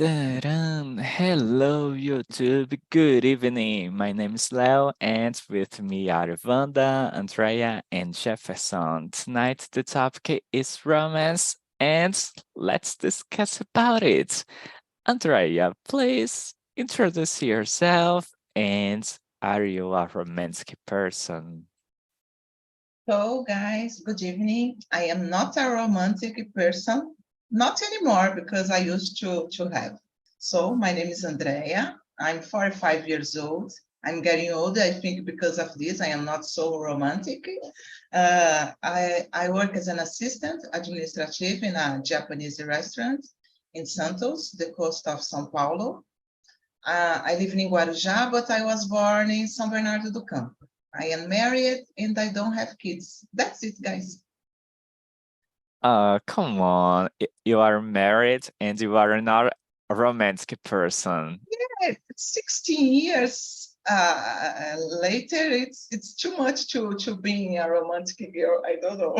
Taran. Hello, YouTube. Good evening. My name is Leo, and with me are Wanda, Andrea, and Jefferson. Tonight, the topic is romance, and let's discuss about it. Andrea, please introduce yourself, and are you a romantic person? Hello, guys. Good evening. I am not a romantic person, not anymore because I used to have. So my name is Andrea. I'm 45 years old. I'm getting older, I think, because of this. I am not so romantic. I work as an assistant administrative in a Japanese restaurant in Santos, the coast of São Paulo. I live in Guarujá, but I was born in São Bernardo do Campo. I am married and I don't have kids. That's it, guys. Come on. You are married and you are not a romantic person. Yeah, 16 years later, it's too much to being a romantic girl. I don't know.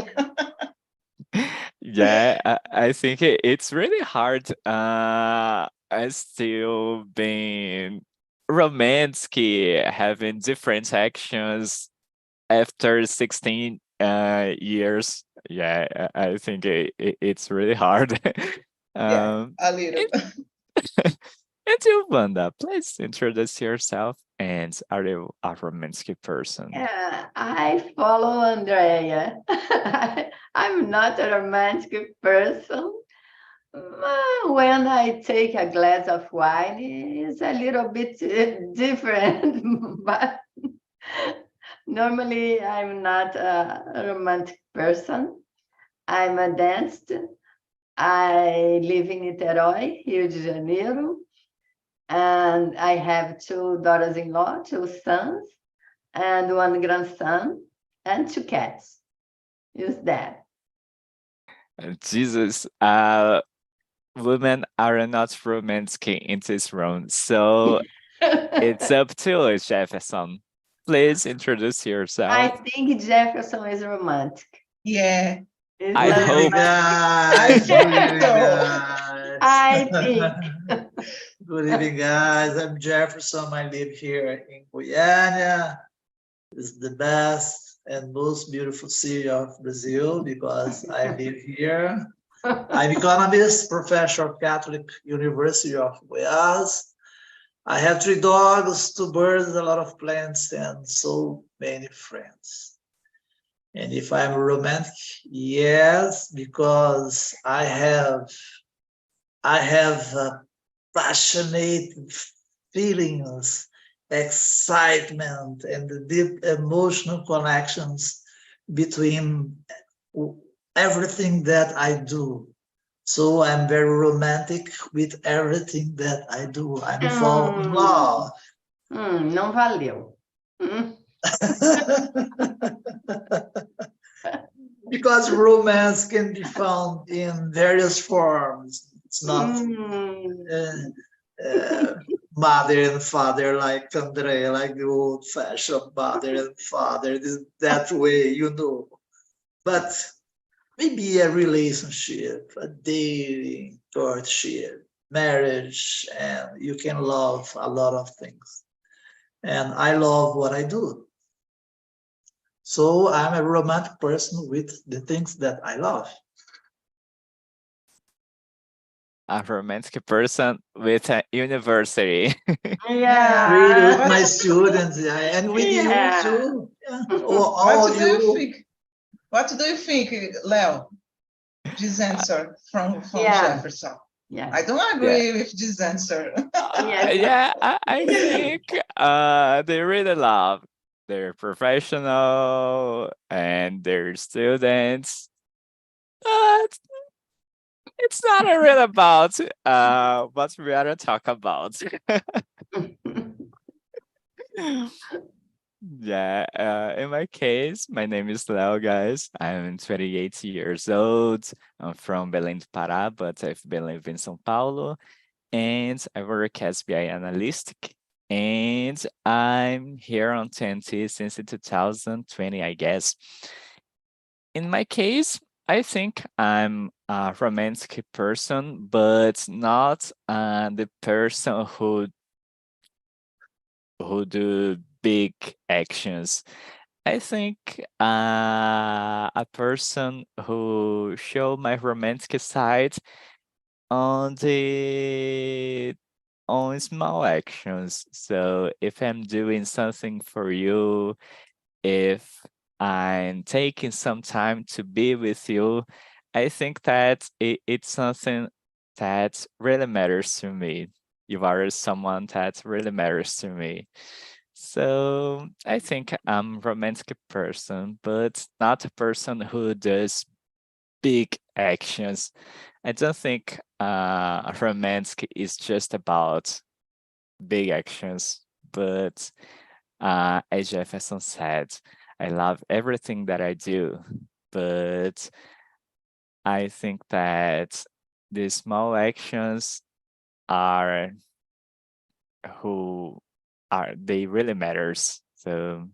Yeah, I think it's really hard still being romantic, having different actions after 16 years. Yeah, I think it's really hard. Yeah, um, a little. and you, Wanda, please introduce yourself. And are you a romantic person? Yeah, I follow Andrea. I'm not a romantic person. When I take a glass of wine, it's a little bit different, but normally I'm not a romantic person. I'm a dancer. I live in Niterói, Rio de Janeiro, and I have two daughters-in-law, two sons, and one grandson, and two cats. Is that? Jesus, women are not romantic in this room, so it's up to you, Jefferson. Please introduce I yourself. think Jefferson is romantic. Yeah, Is I that hope- right? I Good think evening, so. guys. I think. Good evening, guys. I'm Jefferson. I live here in Goiânia. It's the best and most beautiful city of Brazil because I live here. I'm economist, professor of Catholic University of Goiás. I have 3 dogs, 2 birds, a lot of plants, and so many friends. And if I'm romantic, yes, because I have passionate feelings, excitement, and the deep emotional connections between everything that I do. So I'm very romantic with everything that I do. I'm falling in love. Não valeu. Because romance can be found in various forms. It's not mother and father like Andrea, like the old-fashioned mother and father, that way, you know. But maybe a relationship, a dating, courtship, marriage, and you can love a lot of things. And I love what I do. So I'm a romantic person with the things that I love. A romantic person with a university. Yeah. Really, with my students, and with Yeah. you too. Yeah. What All do you you. think? What do you think, Leo? This answer from Yeah. Jefferson. Yeah. I don't agree with this answer. Yeah, I think they really love their professional and their students. But it's not really about what we are talking about. Yeah, in my case, my name is Leo, guys. I'm 28 years old. I'm from Belém do Pará, but I've been living in São Paulo. And I work as BI analyst. And I'm here on TNT since 2020, I guess. In my case, I think I'm a romantic person, but not the person who do big actions. I think a person who show my romantic side on the on small actions. So if I'm doing something for you, if I'm taking some time to be with you, I think that it's something that really matters to me. You are someone that really matters to me. So I think I'm a romantic person, but not a person who does big actions. I don't think romantic is just about big actions, but as Jefferson said, I love everything that I do, but I think that the small actions are who they really matters. So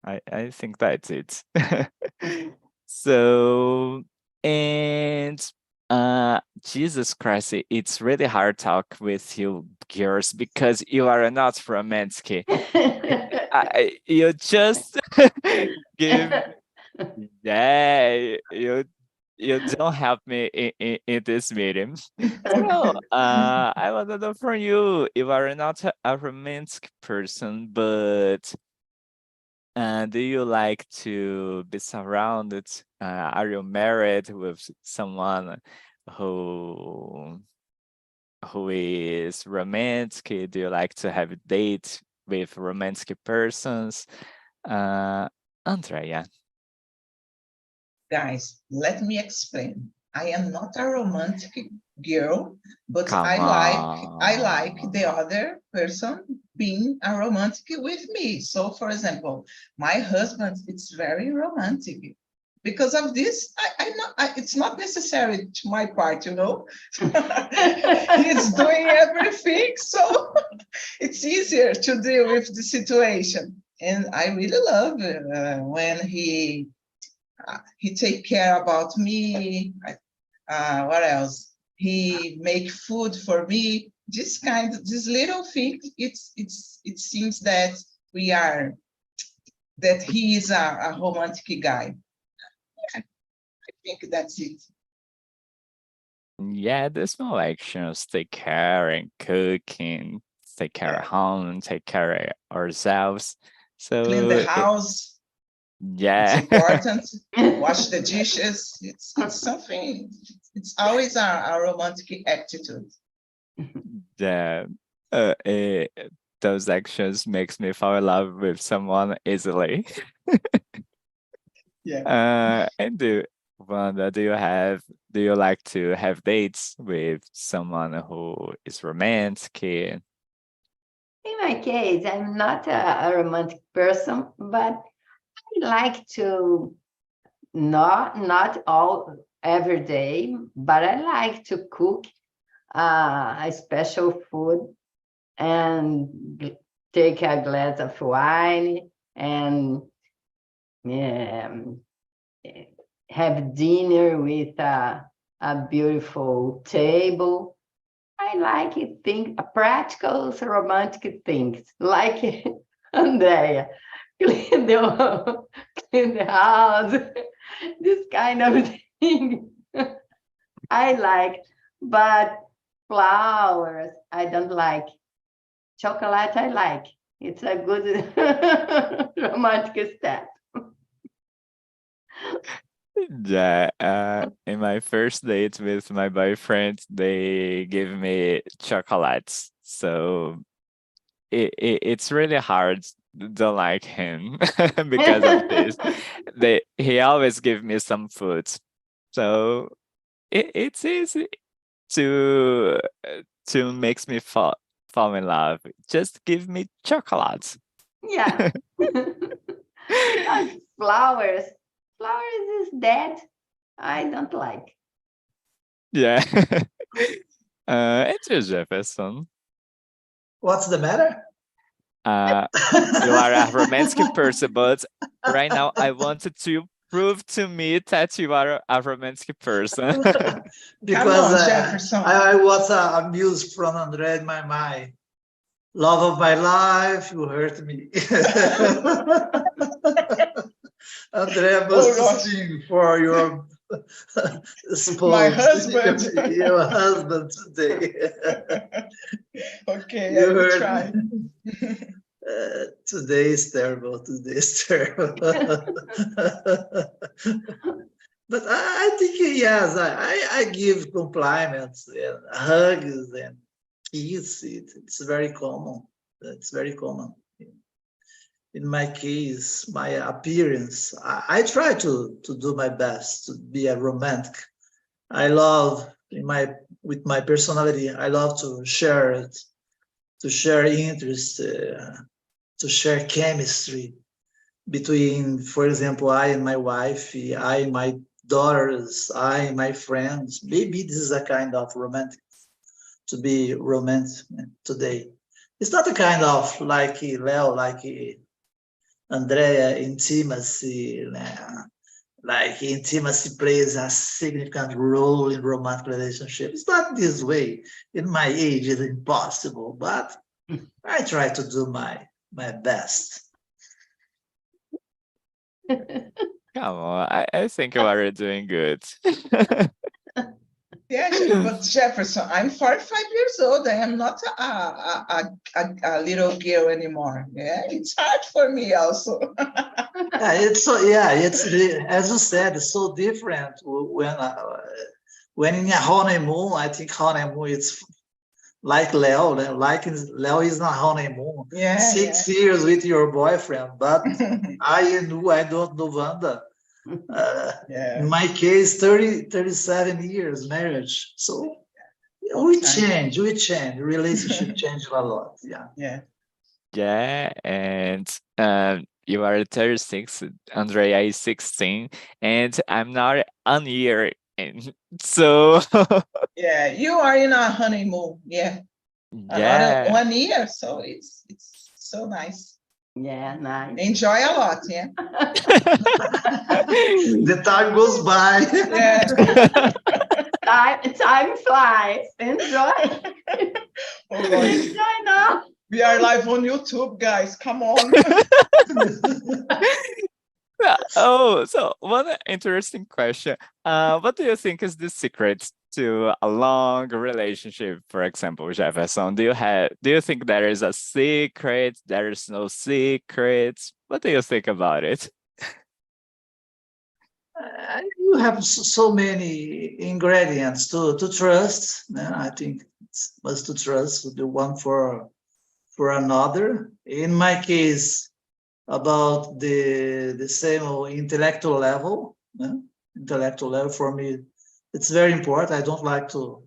I think that's it. So and Jesus Christ, it's really hard talk with you girls because you are not romantic. You just give yeah you don't help me in this meeting. So I want to know from you, you are not a romantic person, but do you like to be surrounded? Are you married with someone who who is romantic? Do you like to have dates with romantic persons? Andrea, Guys, let me explain. I am not a romantic girl, but come I like the on. other person being a romantic with me. So, for example, my husband is very romantic. Because of this, it's not necessary to my part, you know. He's doing everything, so it's easier to deal with the situation. And I really love when he take care about me. What else? He make food for me. This little thing. It seems that he is a romantic guy. I think that's it. Yeah, the small actions, take care and cooking, take care of Yeah. home, take care of ourselves. Clean the So house. It's yeah, important. Wash the dishes. It's something. It's always a romantic attitude. yeah. Uh, eh, those actions makes me fall in love with someone easily. Yeah. And Wanda, do you like to have dates with someone who is romantic? In my case, I'm not a romantic person, but I like to not all every day, but I like to cook a special food and take a glass of wine and um, have dinner with a beautiful table. I like it, think practical, romantic things, like Andrea, clean the, clean the house, this kind of thing. I like, but flowers, I don't like. Chocolate, I like. It's a good romantic step. Yeah, in my first date with my boyfriend, they give me chocolates. So it's really hard to like him because of this. He always give me some food. So it's easy to makes me fall in love. Just give me chocolates. Yeah. Because flowers is dead. I don't like. Yeah. It's your Jefferson. What's the matter? You are a romantic person, but right now I wanted to prove to me that you are a romantic person. Because on, Jefferson. I was amused from Andre in my mind. Love of my life, you hurt me. Andrea must gosh. sing for your spouse, My husband. your husband today. Okay, You I will heard try. Today is terrible. Today is terrible. But I think yes, I give compliments and hugs and kisses. It's very common. It's very common. In my case, my appearance, I try to do my best to be a romantic. I love with my personality. I love to share it, to share interest, to share chemistry between, for example, I and my wife, I and my daughters, I and my friends. Maybe this is a kind of romantic, to be romantic today. It's not a kind of like Leo, like Andrea, intimacy. Like intimacy plays a significant role in romantic relationship. It's not this way. In my age, it's impossible, but I try to do my best. Come on, I think you are doing good. Yeah, but Jefferson, I'm 45 years old. I am not a little girl anymore. Yeah, it's hard for me also. It's as you said, it's so different when in a honeymoon. I think honeymoon it's like Leo. Like Leo is not honeymoon. Yeah, 6 years with your boyfriend, but I don't know Wanda. yeah. In my case, 37 years marriage. So we change. Relationship changed a lot. Yeah. Yeah. Yeah, and you are 36, Andrea is 16, and I'm not a year in. So Yeah, you are in a honeymoon. Yeah. yeah. 1 year, so it's so nice. Yeah, nice. Enjoy a lot, yeah. The time goes by. Yeah. Time flies. Enjoy. Oh gosh. Enjoy now. We are live on YouTube, guys. Come on. Oh, so one interesting question. What do you think is the secret to a long relationship, for example, Jefferson? Do you think there is a secret? There is no secret? What do you think about it? You have so many ingredients to trust. I think it's must to trust the one for another. In my case, about the same intellectual level. Intellectual level for me, it's very important. I don't like to.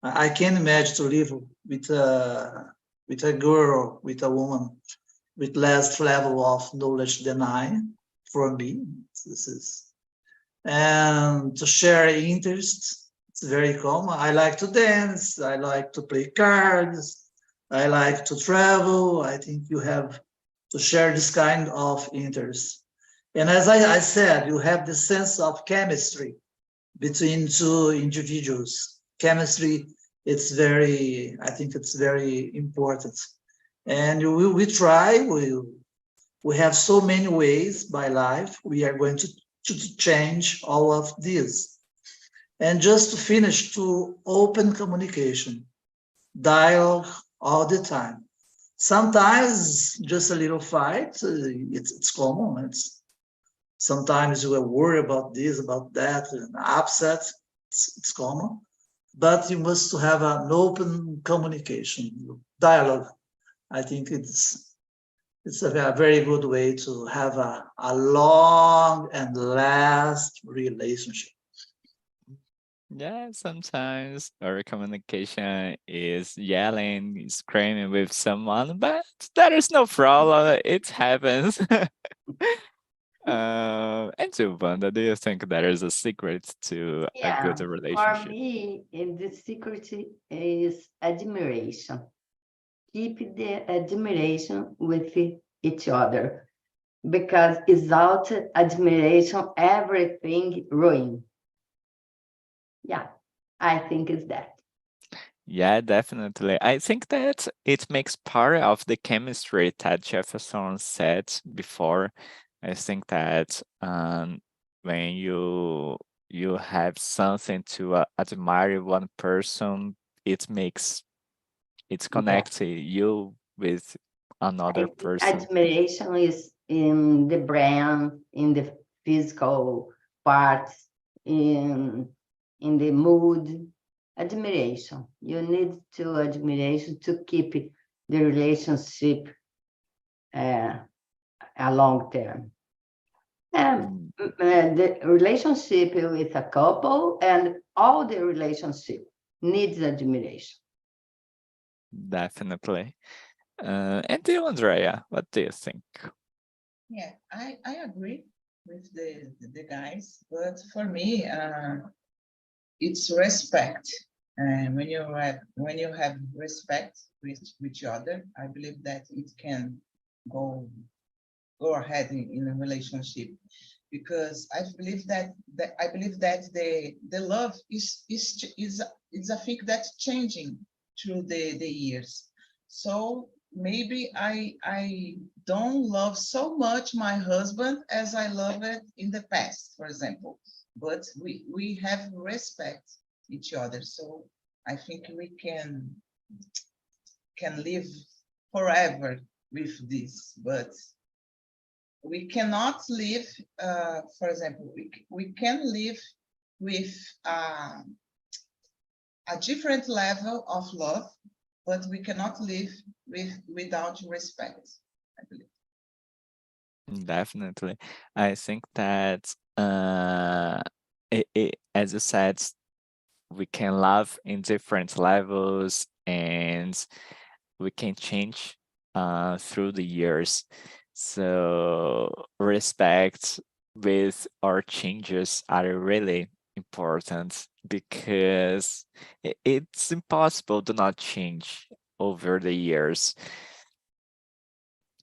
I can't imagine to live with a girl, with a woman, with less level of knowledge than I. For me, this is and to share interests. It's very common. I like to dance. I like to play cards. I like to travel. I think you have to share this kind of interest. And as I said, you have the sense of chemistry between two individuals. Chemistry, I think it's very important. And we try, we have so many ways by life. We are going to change all of this. And just to finish, to open communication, dialogue all the time. Sometimes just a little fight, it's common. Sometimes you will worry about this, about that, and upset. It's common. But you must have an open communication, dialogue. I think it's a very good way to have a long and last relationship. Yeah, sometimes our communication is yelling, screaming with someone, but that is no problem. It happens. And so, Wanda, do you think there is a secret to a good For relationship? me, the secret is admiration. Keep the admiration with each other. because without admiration, everything ruin. Yeah, I think it's that. Yeah, definitely. I think that it makes part of the chemistry that Jefferson said before. I think that when you have something to admire one person, it makes it Yeah. connects you with another person. Admiration is in the brain, in the physical parts, in the mood. Admiration. You need to admiration to keep the relationship a long term. And the relationship with a couple and all the relationship needs admiration. Definitely. And you, Andrea, what do you think? Yeah, I agree with the guys, but for me, it's respect. And when you have respect with each other, I believe that it can go ahead in a relationship, because I believe that the love is a thing that's changing through the years. So maybe I don't love so much my husband as I love it in the past, for example. But we have respect each other, so I think we can live forever with this. But we cannot live, for example, we can live with a different level of love, but we cannot live without respect, I believe. Definitely. I think that as you said, we can love in different levels and we can change through the years. So respect with our changes are really important because it's impossible to not change over the years.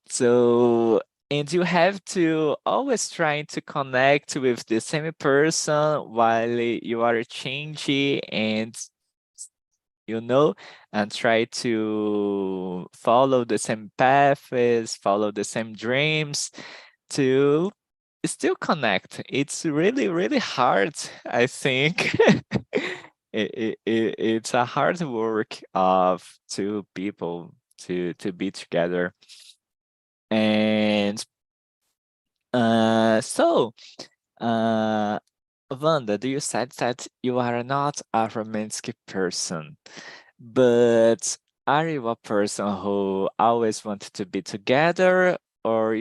So, and you have to always try to connect with the same person while you are changing and you know, and try to follow the same paths, follow the same dreams to still connect. It's really, really hard, I think. It's a hard work of two people to be together. And so, uh, Wanda, do you said that you are not a romantic person, but are you a person who always wants to be together, or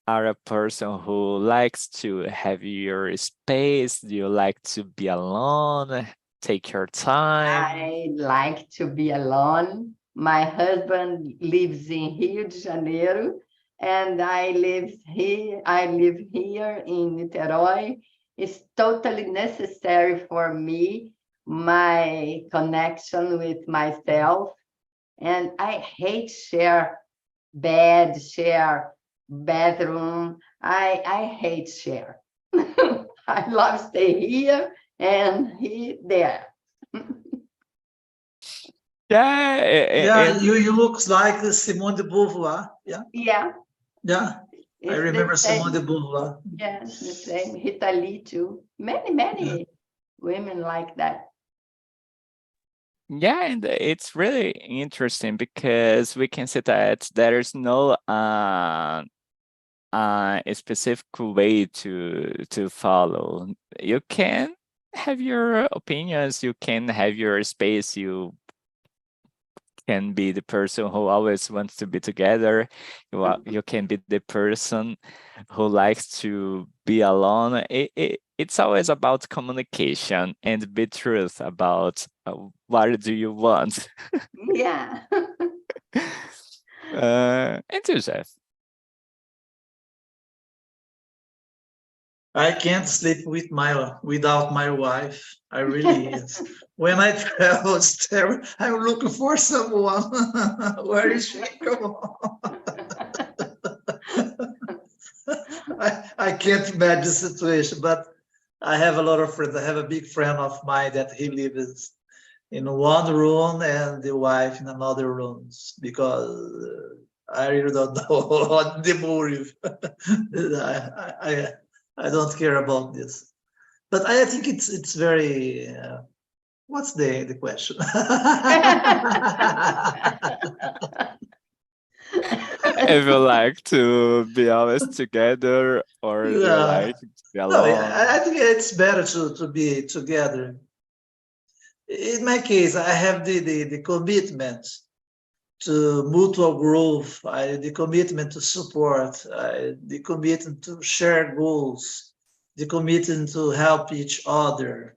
are a person who likes to have your space? Do you like to be alone, take your time? I like to be alone. My husband lives in Rio de Janeiro, and I live here. I live here in Niterói. It's totally necessary for me, my connection with myself, and I hate share bed, share bathroom. I hate share. I love stay here and he there. Yeah, Yeah, and you looks like Simone de Beauvoir. Yeah, Yeah, yeah. I it's the remember Simone de same. Beauvoir. Yeah, the same. Rita Lee too. Many women like that. yeah, and it's really interesting because we can see that there is no a specific way to follow. You can have your opinions, you can have your space, you can be the person who always wants to be together. You can be the person who likes to be alone. It's always about communication and be truth about what do you want. Yeah. And Joseph. I can't sleep without my wife. I really is. When I travel, it's terrible. I'm looking for someone. Where is she? Come on. I can't imagine the situation, but I have a lot of friends. I have a big friend of mine that he lives in one room and the wife in another room because I really don't know what the motive. I don't care about this, but I think it's very. What's the question? If you like to be always together or you Yeah. like to be No, alone. I think it's better to be together. In my case, I have the commitment to mutual growth, the commitment to support, the commitment to share goals, the commitment to help each other,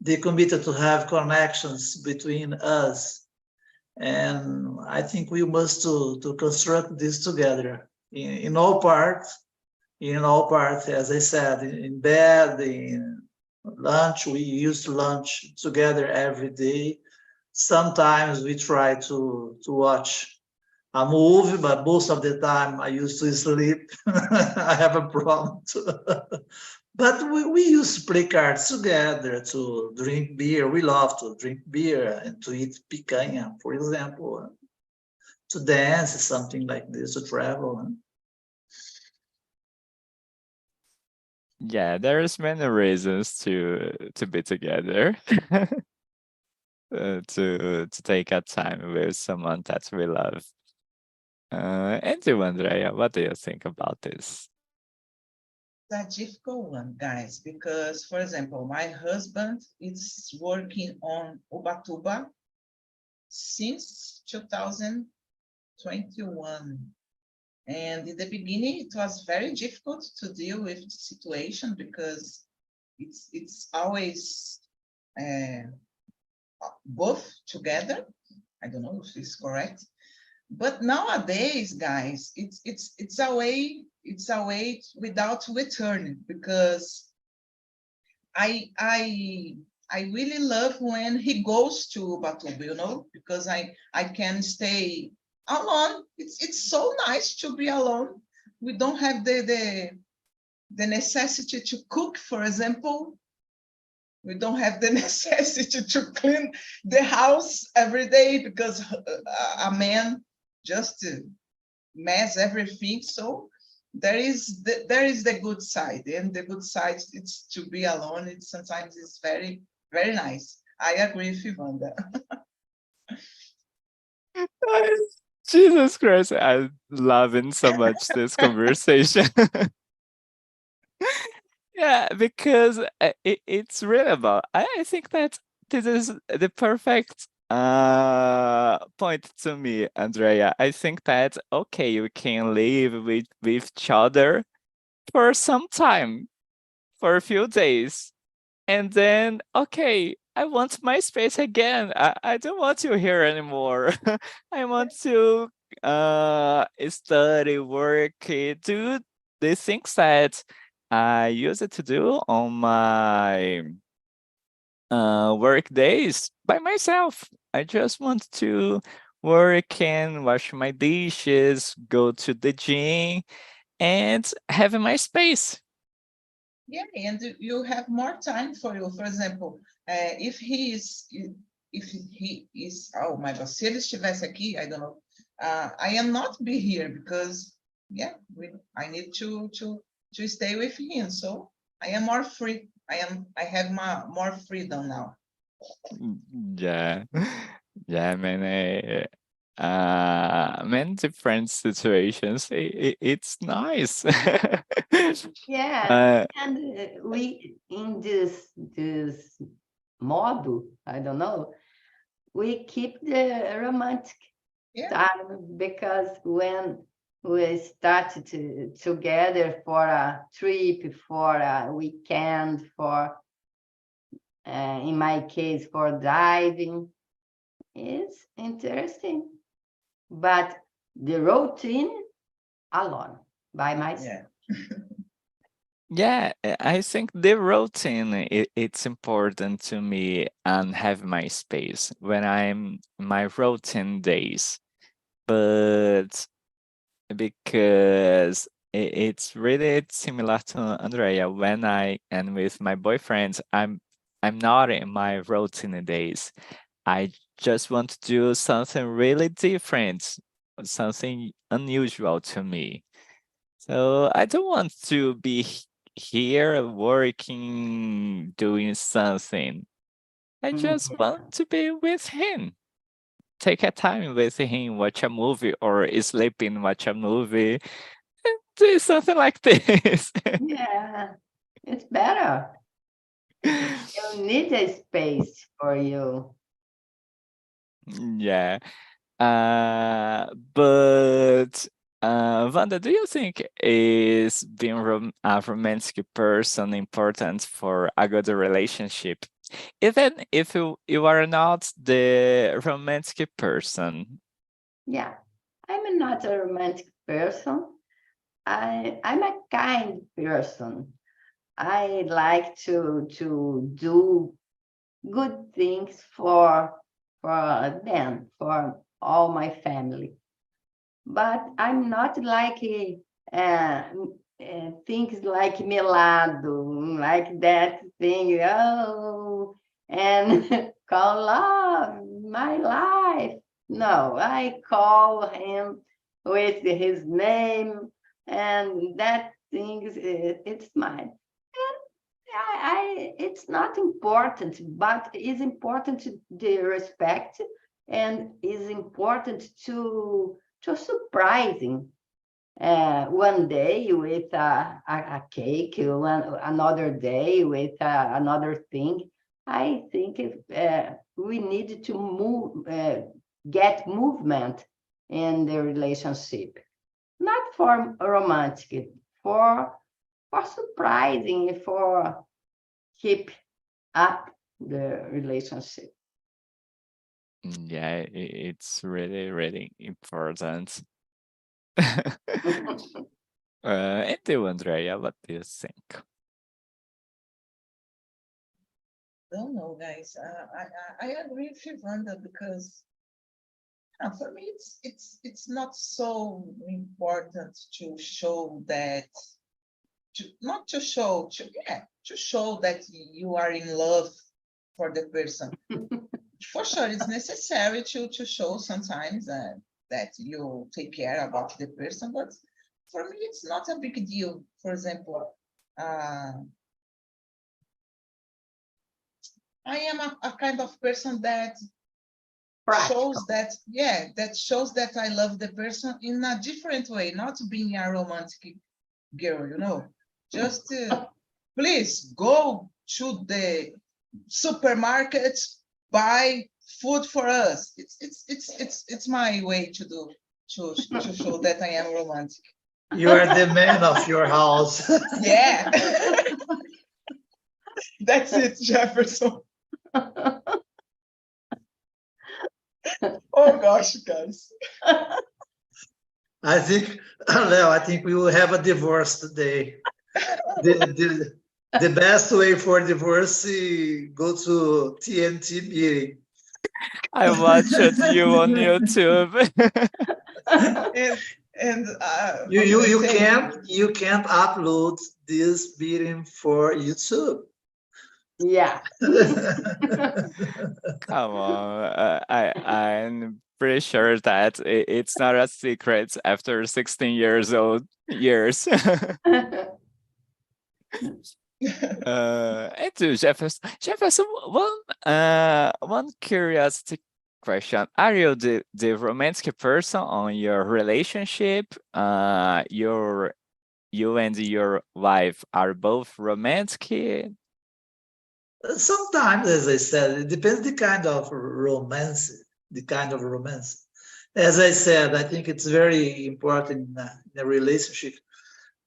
the commitment to have connections between us. And I think we must to construct this together in all parts, as I said, in bed, in lunch. We used to lunch together every day. Sometimes we try to watch a movie, but most of the time I used to sleep. I have a problem too. But we used to play cards together, to drink beer. We love to drink beer and to eat picanha, for example, to dance, something like this, to travel. Yeah, there's many reasons to be together. To take a time with someone that we love. And you, Andrea, what do you think about this? It's a difficult one, guys, because, for example, my husband is working on Ubatuba since 2021. And in the beginning, it was very difficult to deal with the situation because it's always both together. I don't know if it's correct, but nowadays, guys, it's a way without return, because I really love when he goes to Batuba, because I can stay alone. It's so nice to be alone. We don't have the necessity to cook, for example. We don't have the necessity to clean the house every day, because a man just mess everything. So there is the good side, and the good side is to be alone. It sometimes is very, very nice. I agree with Ivanda. Jesus Christ, I'm loving so much this conversation. Yeah, because it's really about. I think that this is the perfect point to me, Andrea. I think that okay, you can live with each other for some time, for a few days, and then okay, I want my space again. I don't want you here anymore. I want to study, work, do the things that I used to do on my work days by myself. I just want to work and wash my dishes, go to the gym, and have my space. Yeah, and you have more time for you. For example, if he is, oh my God, se ele estivesse aqui, I don't know, I am not be here because, yeah, I need to stay with him. So I am more free. I have more freedom now. Yeah, yeah, many different situations. It's nice. Yeah, uh, and we in this model, I don't know, we keep the romantic Yeah, time, because when we started together for a trip, for a weekend, for in my case for diving, it's interesting. But the routine alone by myself. yeah. yeah, I think the routine it's important to me and have my space when I'm in my routine days. But because it's really similar to Andrea. When I am with my boyfriend, I'm not in my routine days. I just want to do something really different, something unusual to me. So I don't want to be here working, doing something. I just want to be with him. Take a time with him, watch a movie or sleep and watch a movie. Do something like this. Yeah, it's better. You need a space for you. Yeah. But Wanda, do you think is being a romantic person important for a good relationship? Even if you are not the romantic person. Yeah, I'm not a romantic person. I'm a kind person. I like to do good things for them, for all my family. But I'm not like things like melado, like that thing. Oh, and call love my life. No, I call him with his name, and that thing it's mine. It's not important, but it's important to the respect, and is important to surprising one day with a cake, another day with another thing. I think if, we need to get movement in the relationship, not for romantic, for surprising, for keep up the relationship. Yeah, it's really, really important. And you, Andrea, what do you think? Don't know, guys. I agree with you, Wanda, because for me it's not so important to show that not to show to show that you are in love for the person. For sure, it's necessary to show sometimes that you take care about the person, but for me, it's not a big deal. For example, I am a kind of person that Practical. shows that, that shows that I love the person in a different way, not being a romantic girl, just please go to the supermarket, buy food for us. It's my way to do to show that I am romantic. You are the man of your house. Yeah. That's it, Jefferson. Oh gosh, guys. I think, Leo, I think we will have a divorce today. The best way for divorce is go to TNT meeting. I watched you on YouTube. And You can't upload this meeting for YouTube. Yeah. Come on, I'm pretty sure that it's not a secret after 16 years old years. And to Jefferson, one curiosity question: are you the romantic person on your relationship? You and your wife are both romantic. Sometimes, as I said, it depends the kind of romance, the kind of romance. As I said, I think it's very important in a relationship.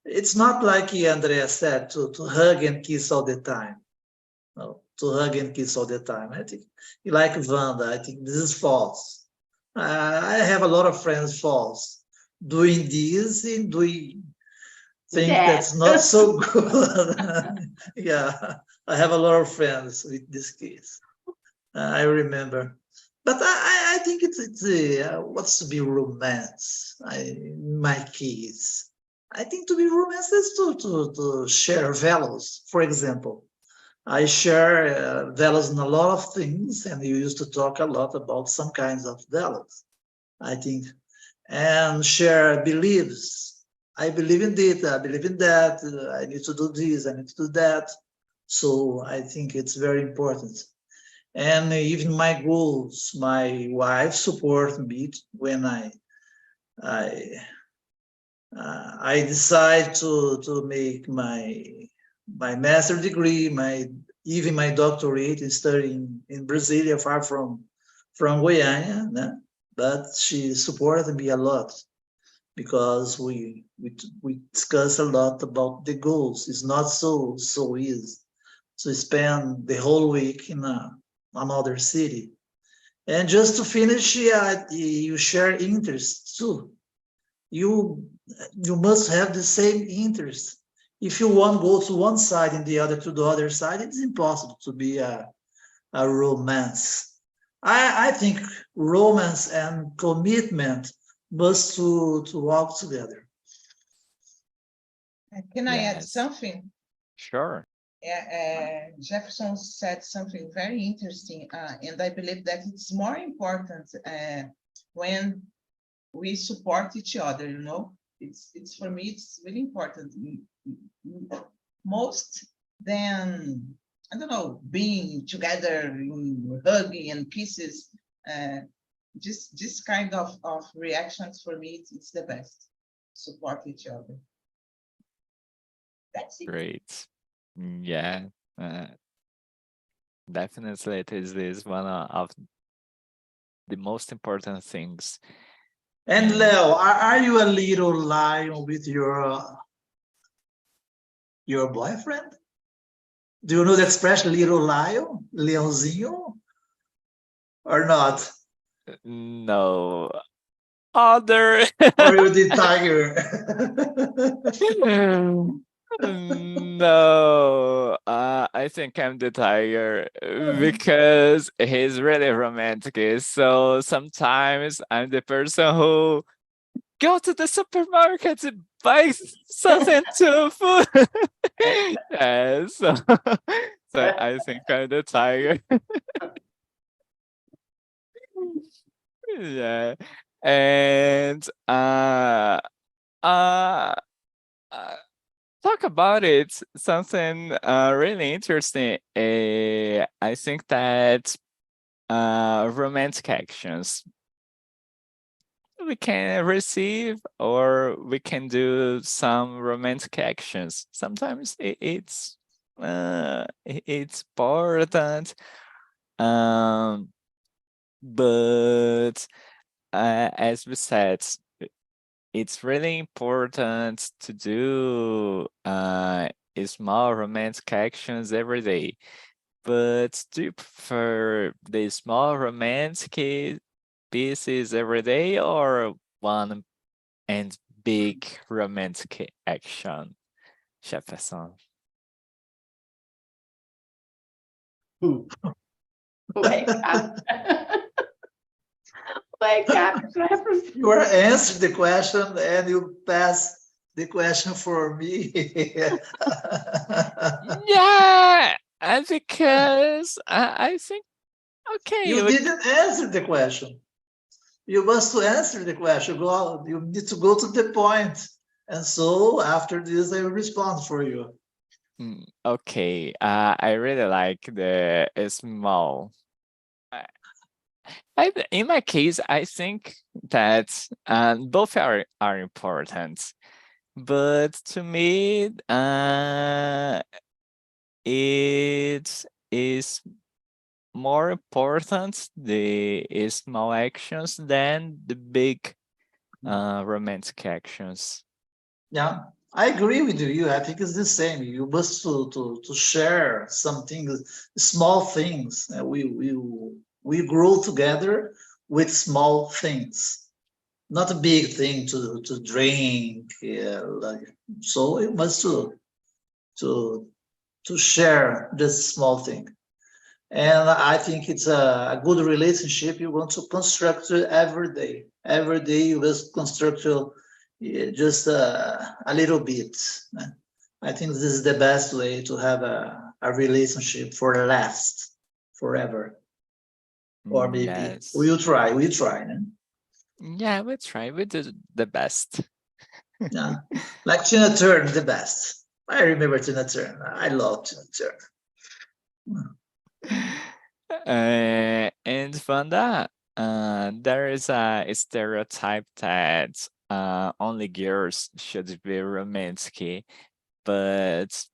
It's not like Andrea said to hug and kiss all the time. No, to hug and kiss all the time. I think, like Wanda, I think this is false. I have a lot of friends false doing this and doing things that's not so good. Yeah, I have a lot of friends with this case. I remember. But I think it's what's to be romance, my case. I think to be romance is to share values. For example, I share values in a lot of things, and you used to talk a lot about some kinds of values, I think, and share beliefs. I believe in this, I believe in that, I need to do this, I need to do that. So I think it's very important. And even my goals, my wife support me when I I decide to make my master degree, even my doctorate in studying in Brasilia, far from Goiânia, né? But she supported me a lot because we discuss a lot about the goals. It's not so easy to spend the whole week in another city. And just to finish, yeah, you share interests too. You must have the same interest. If you want go to one side and the other to the other side, it's impossible to be a romance. I think romance and commitment must to walk together. Can I add Yes. something? Sure. Yeah, Jefferson said something very interesting, and I believe that it's more important when we support each other. You know, it's for me, it's really important. Most than, I don't know, being together, hugging and kisses. Just this kind of reactions for me, it's the best. Support each other. That's it. Great. Yeah. Definitely it is one of the most important things. And Leo, are you a little lion with your boyfriend? Do you know the expression little lion, leãozinho, or not? No. Other. Or you the tiger? No, I think I'm the tiger because he's really romantic. So sometimes I'm the person who go to the supermarket to buy something to food. Yeah, so I think I'm the tiger. Yeah, and uh, talk about it. Something really interesting. I think that romantic actions we can receive or we can do some romantic actions. Sometimes it's important, but as we said, it's really important to do small romantic actions every day. But do you prefer the small romantic pieces every day or one and big romantic action, Jefferson? Wake up. Wake up, Jefferson. You are answering the question and you pass the question for me. Yeah, because I think okay. You didn't answer the question. You must answer the question. You need to go to the point. And so after this, I will respond for you. Okay, I really like the small. In my case, I think that both are important, but to me, it is more important the small actions than the big romantic actions. Yeah, I agree with you. I think it's the same. You must to share something, small things. We grow together with small things, not a big thing to drink. So you must to share this small thing. And I think it's a good relationship you want to construct every day. Every day you must construct Yeah, just a little bit. I think this is the best way to have a relationship for last forever. Or maybe Yes. we'll try. No? Yeah, we try. We do the best. Yeah. Like Tina Turner, the best. I remember Tina Turner. I love Tina Turner. And Vanda, there is a stereotype that only girls should be romantic, but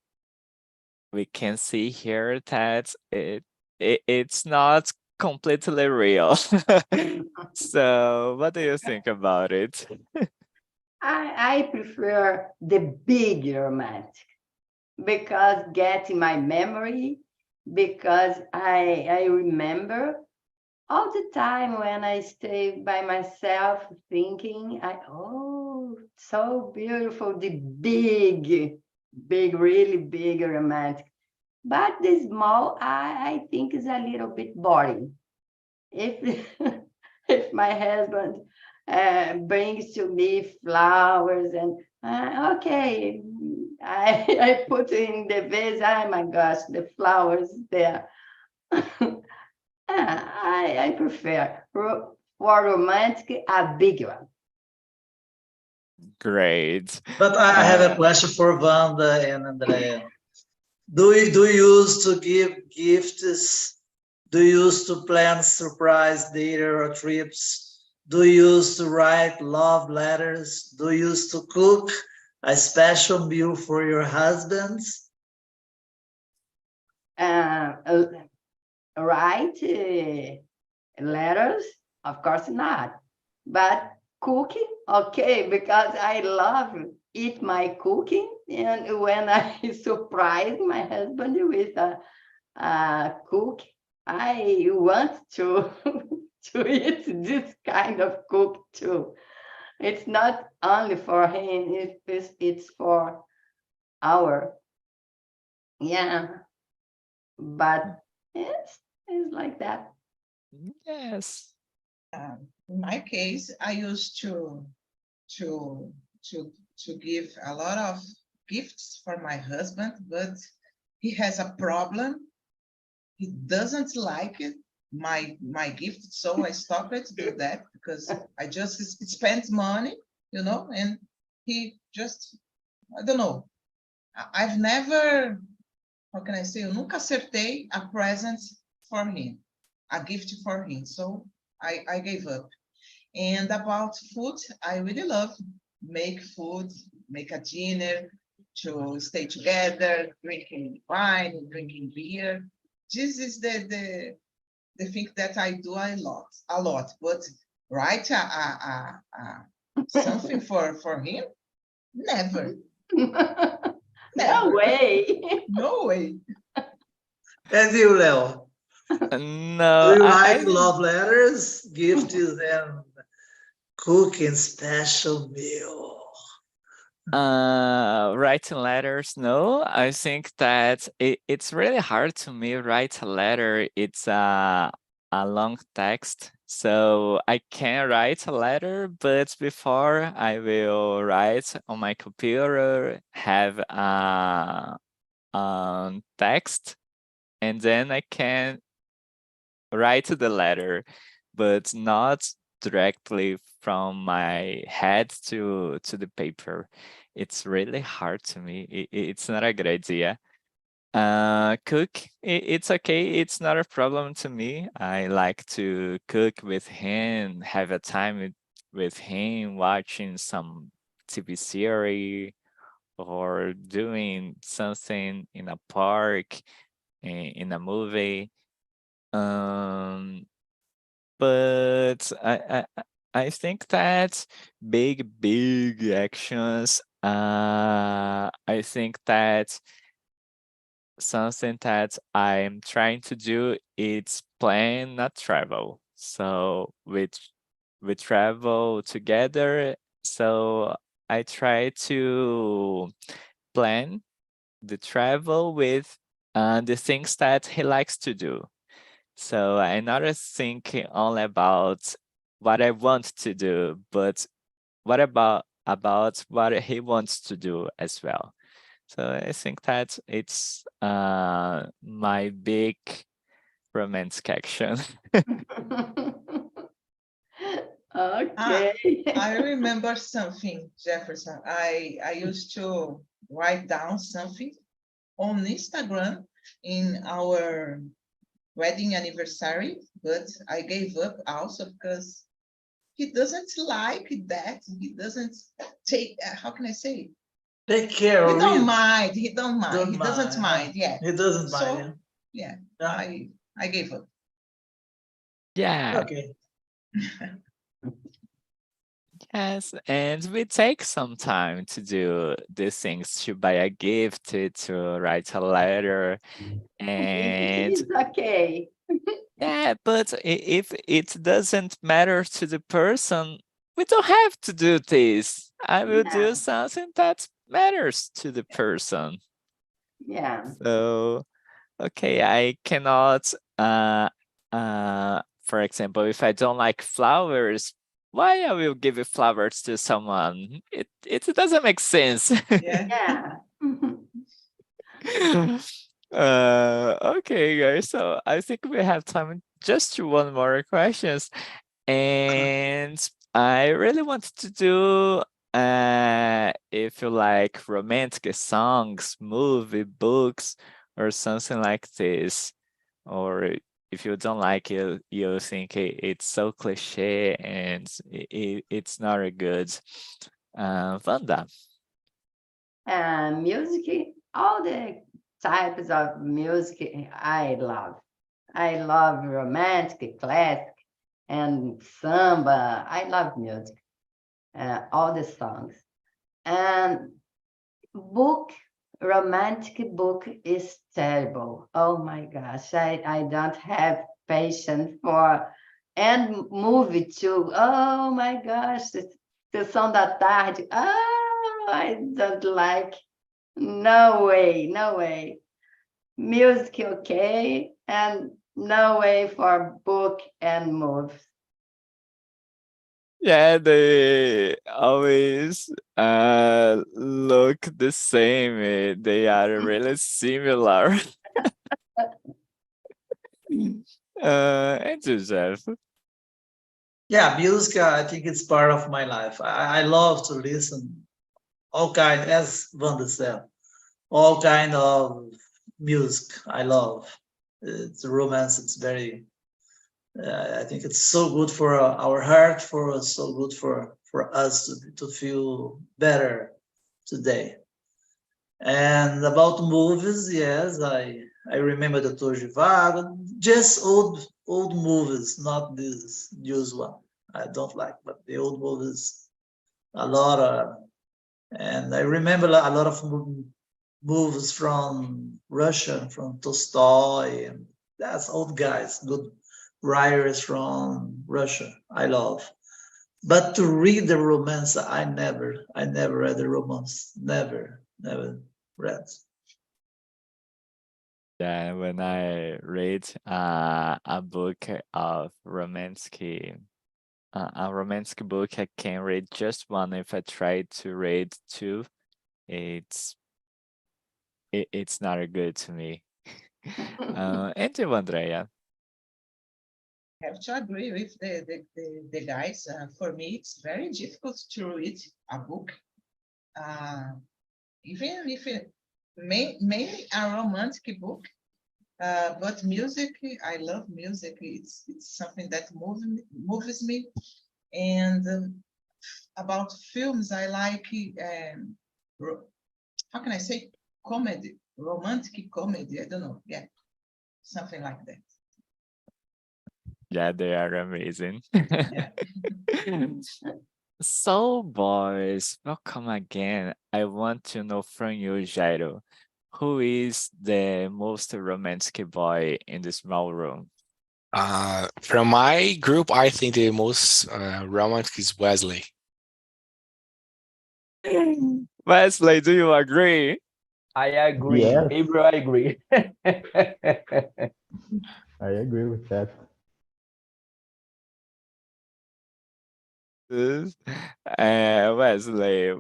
we can see here that it's not completely real. So, what do you think about it? I prefer the big romantic because get in my memory, because I remember all the time when I stay by myself thinking, oh, so beautiful, the big, really big romantic. But the small, I think is a little bit boring. If if my husband brings to me flowers and okay, I put in the vase. Oh my gosh, the flowers there. I prefer for romantic a big one. Great. But I have a question for Wanda and Andrea. Do you use to give gifts? Do you use to plan surprise date or trips? Do you use to write love letters? Do you use to cook a special meal for your husbands? Write letters, of course not, but cooking, okay, because I love eat my cooking, and when I surprise my husband with a cook, I want to to eat this kind of cook too. It's not only for him, it's for our, yeah, but it's like that. Yes. In my case, I used to to give a lot of gifts for my husband, but he has a problem. He doesn't like it, my gift, so I stopped to do that because I just spent money, and he just, I don't know. I've never, how can I say, eu nunca acertei a present for him, a gift for him. So I gave up. And about food, I really love make food, make a dinner, to stay together, drinking wine, drinking beer. This is the thing that I do a lot. But write something for him, never. No way. No way. And you, Leo? Do No, you write love letters, gifts, and cooking special meal? Writing letters, no. I think that it's really hard to me write a letter. It's a long text, so I can write a letter, but before I will write on my computer, have a text, and then I can write the letter, but not directly from my head to the paper. It's really hard to me. It's not a good idea. Cook, it's okay. It's not a problem to me. I like to cook with him, have a time with him, watching some TV series or doing something in a park, in a movie. Um, but I think that big actions. I think that something that I'm trying to do is plan a travel. So we travel together. So I try to plan the travel with the things that he likes to do. So I not thinking only about what I want to do, but what about about what he wants to do as well. So I think that it's my big romantic action. Okay. I remember something, Jefferson. I used to write down something on Instagram in our wedding anniversary, but I gave up also because he doesn't like that. He doesn't take, how can I say? Take care. He of don't it. mind. He don't mind. Don't He doesn't mind. mind. Yeah. He doesn't So mind. yeah, Yeah. I gave up. Yeah. Okay. Yes, and we take some time to do these things, to buy a gift, to write a letter, and It's okay. yeah, but if it doesn't matter to the person, we don't have to do this. I will Yeah. do something that matters to the person. Yeah. So, okay, I cannot, for example, if I don't like flowers, why I will give flowers to someone? It doesn't make sense. Yeah. Yeah. Okay, guys. So I think we have time just to one more questions, and I really want to do if you like romantic songs, movie, books, or something like this, or if you don't like it, you think it's so cliche and it's not a good. Vanda. Music, all the types of music I love. I love romantic, classic, and samba. I love music, all the songs. And book, romantic book is terrible. Oh my gosh, I don't have patience for. And movie too. Oh my gosh, Sessão da Tarde. Oh, I don't like. No way, no way. Music okay, and no way for book and movies. Yeah, they always look the same. They are really similar. And Joseph. Yeah, music, I think it's part of my life. I love to listen all kind, as Wanda said, all kind of music I love. It's romance, it's very, I think it's so good for our heart, for so good for us to feel better today. And about movies, yes, I remember the Torre Vago, just old movies, not this news one. I don't like, but the old movies a lot. And I remember a lot of movies from Russia, from Tolstoy, and that's old guys, good writers from Russia. I love. But to read the romance, I never read the romance. Never read. Yeah, when I read a book of romantic, a romantic book, I can read just one. If I try to read two, it's it's not good to me. And you, Andrea. I have to agree with the guys. For me, it's very difficult to read a book, even if it mainly a romantic book. But music, I love music. It's something that moves me. And about films, I like how can I say, comedy, romantic comedy. I don't know. Yeah, something like that. Yeah, they are amazing. Yeah. So, boys, welcome again. I want to know from you, Jairo, who is the most romantic boy in the small room? From my group, I think the most romantic is Wesley. Wesley, do you agree? I agree. Yes. Gabriel, I agree. I agree with that. Wesley,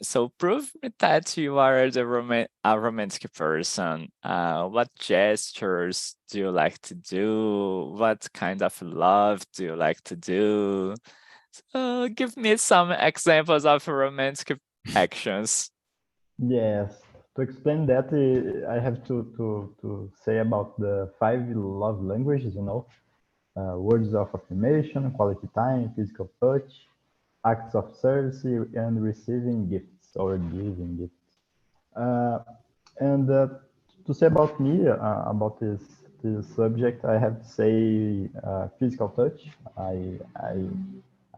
so prove me that you are a romantic person. What gestures do you like to do? What kind of love do you like to do? So give me some examples of romantic actions. Yes. To explain that, I have to say about the 5 love languages, words of affirmation, quality time, physical touch, acts of service, and receiving gifts or giving gifts. And to say about me, about this subject, I have to say physical touch. I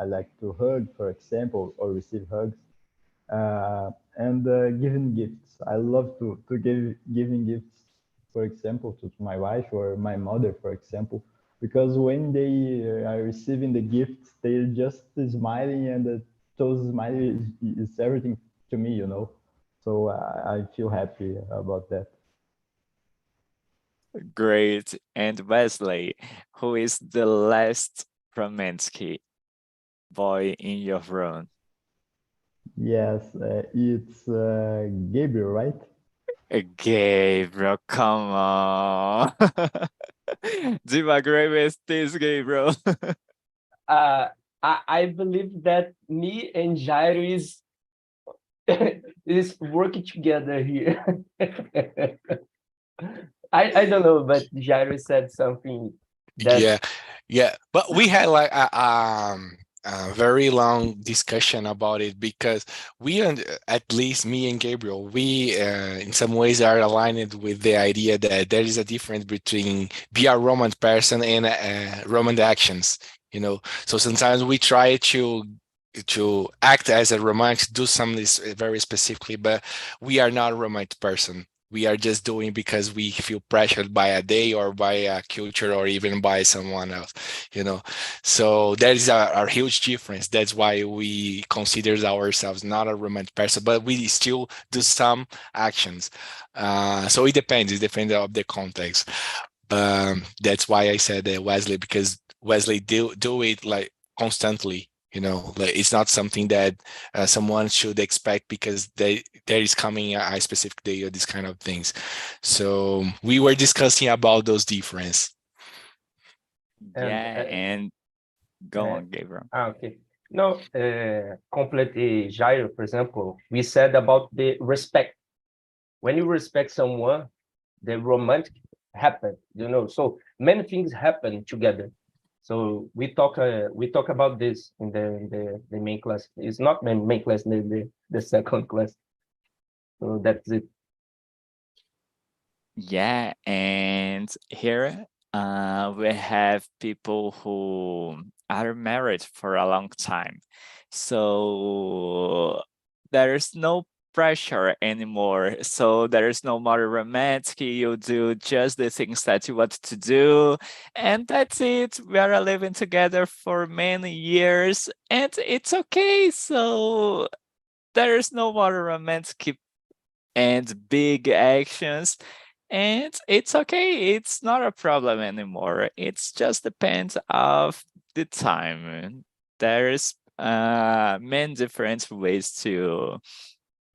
like to hug, for example, or receive hugs, and giving gifts. I love to giving gifts, for example, to my wife or my mother, for example, because when they are receiving the gifts, they're just smiling, and those smiling is everything to me, So I feel happy about that. Great. And Wesley, who is the last romantic boy in your room? Yes, it's Gabriel, right? Gabriel, come on. Do you agree with this, Gabriel? I believe that me and Jairo is working together here. I don't know, but Jairo said something that Yeah. But we had like a very long discussion about it because at least me and Gabriel, we in some ways are aligned with the idea that there is a difference between be a romantic person and romantic actions. So sometimes we try to act as a romantic, do something very specifically, but we are not a romantic person. We are just doing because we feel pressured by a day or by a culture or even by someone else, So that is a huge difference. That's why we consider ourselves not a romantic person, but we still do some actions. So it depends. It depends on the context. That's why I said Wesley, because Wesley do it like constantly. Like it's not something that someone should expect because there is coming a specific day or these kind of things. So we were discussing about those difference. Yeah, and go on, Gabriel. okay. No, complete Jairo, for example, we said about the respect. When you respect someone, the romantic happen, So many things happen together. So we talk about this in the main class. It's not the main class, the second class. So that's it. Yeah, and here we have people who are married for a long time. So there is no pressure anymore. So there is no more romantic. You do just the things that you want to do. And that's it. We are living together for many years and it's okay. So there is no more romantic and big actions. And it's okay. It's not a problem anymore. It's just depends of the time. There's many different ways to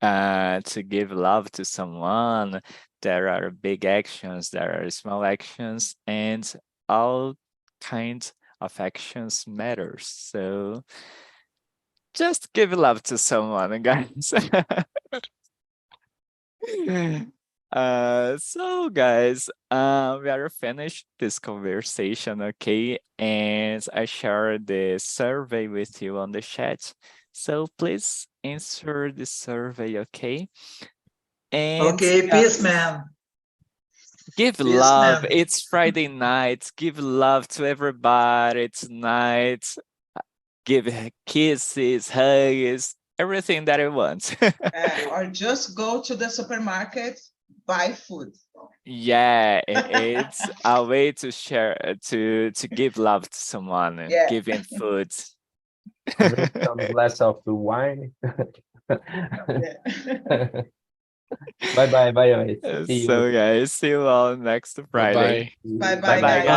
give love to someone. There are big actions, there are small actions, and all kinds of actions matters. So just give love to someone, guys. So guys, we are finished this conversation, okay? And I share the survey with you on the chat. So please answer the survey, okay? And Okay, peace, man. give Peace, love. man. It's Friday night. Give love to everybody tonight. Give kisses, hugs, everything that you want. Or just go to the supermarket, buy food. Yeah, it's a way to share to give love to someone, Yeah. giving food. Drink some glass of wine. Yeah. Bye. See you. So guys, see you all next Friday. Bye-bye. Bye Bye bye, bye, guys. guys.